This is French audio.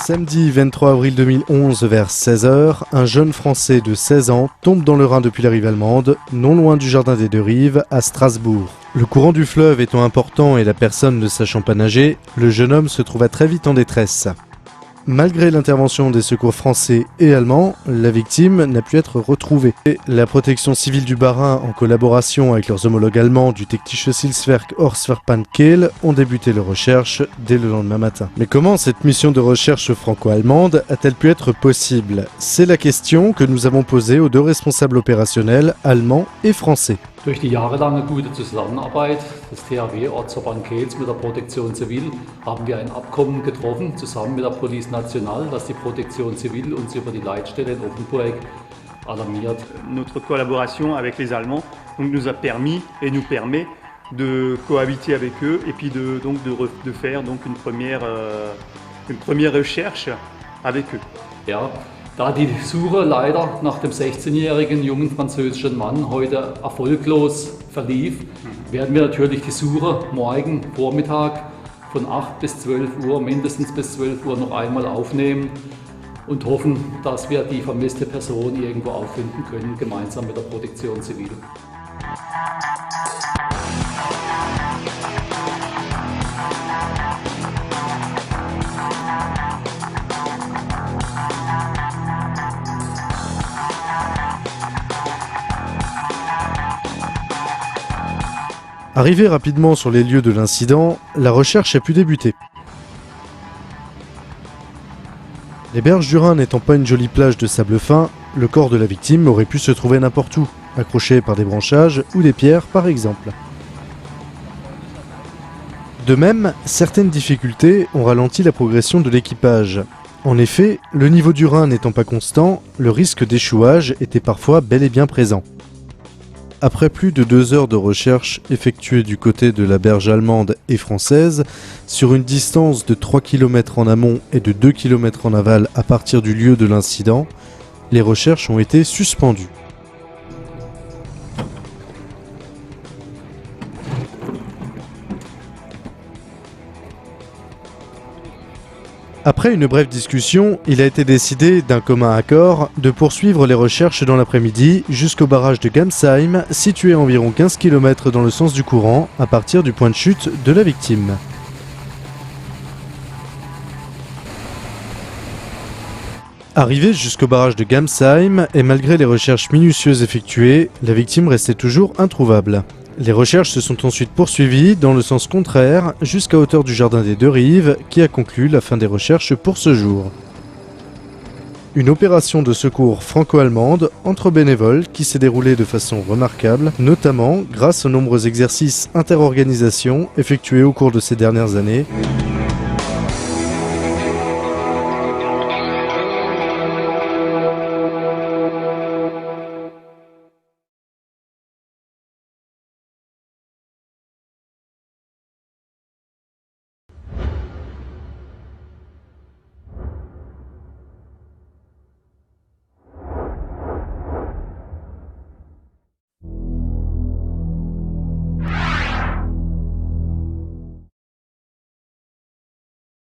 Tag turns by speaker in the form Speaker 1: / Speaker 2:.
Speaker 1: Samedi 23 avril 2011 vers 16h, un jeune Français de 16 ans tombe dans le Rhin depuis la rive allemande, non loin du Jardin des Deux Rives, à Strasbourg. Le courant du fleuve étant important et la personne ne sachant pas nager, le jeune homme se trouva très vite en détresse. Malgré l'intervention des secours français et allemands, la victime n'a pu être retrouvée. Et la protection civile du Bas-Rhin, en collaboration avec leurs homologues allemands du Technisches Hilfswerk Ortsverband Kehl, ont débuté leurs recherches dès le lendemain matin. Mais comment cette mission de recherche franco-allemande a-t-elle pu être possible? C'est la question que nous avons posée aux deux responsables opérationnels, allemands et français.
Speaker 2: Durch die jahrelange gute Zusammenarbeit des THW Ortsverband Kehls mit der Protection Civil haben wir ein Abkommen getroffen, zusammen mit der Police Nationale, dass die Protection Civil uns über die Leitstelle in Offenburg alarmiert.
Speaker 3: Notre collaboration avec les Allemands donc, nous a permis et nous permet de cohabiter avec eux et puis de faire donc, une première recherche avec eux.
Speaker 2: Ja. Da die Suche leider nach dem 16-jährigen jungen französischen Mann heute erfolglos verlief, werden wir natürlich die Suche morgen Vormittag von 8 bis 12 Uhr, mindestens bis 12 Uhr noch einmal aufnehmen und hoffen, dass wir die vermisste Person irgendwo auffinden können, gemeinsam mit der Protection Civil.
Speaker 1: Arrivé rapidement sur les lieux de l'incident, la recherche a pu débuter. Les berges du Rhin n'étant pas une jolie plage de sable fin, le corps de la victime aurait pu se trouver n'importe où, accroché par des branchages ou des pierres par exemple. De même, certaines difficultés ont ralenti la progression de l'équipage. En effet, le niveau du Rhin n'étant pas constant, le risque d'échouage était parfois bel et bien présent. Après plus de 2 heures de recherche effectuées du côté de la berge allemande et française, sur une distance de 3 km en amont et de 2 km en aval à partir du lieu de l'incident, les recherches ont été suspendues. Après une brève discussion, il a été décidé d'un commun accord de poursuivre les recherches dans l'après-midi jusqu'au barrage de Gamsheim, situé à environ 15 km dans le sens du courant, à partir du point de chute de la victime. Arrivé jusqu'au barrage de Gamsheim, et malgré les recherches minutieuses effectuées, la victime restait toujours introuvable. Les recherches se sont ensuite poursuivies dans le sens contraire jusqu'à hauteur du Jardin des Deux Rives qui a conclu la fin des recherches pour ce jour. Une opération de secours franco-allemande entre bénévoles qui s'est déroulée de façon remarquable, notamment grâce aux nombreux exercices interorganisations effectués au cours de ces dernières années.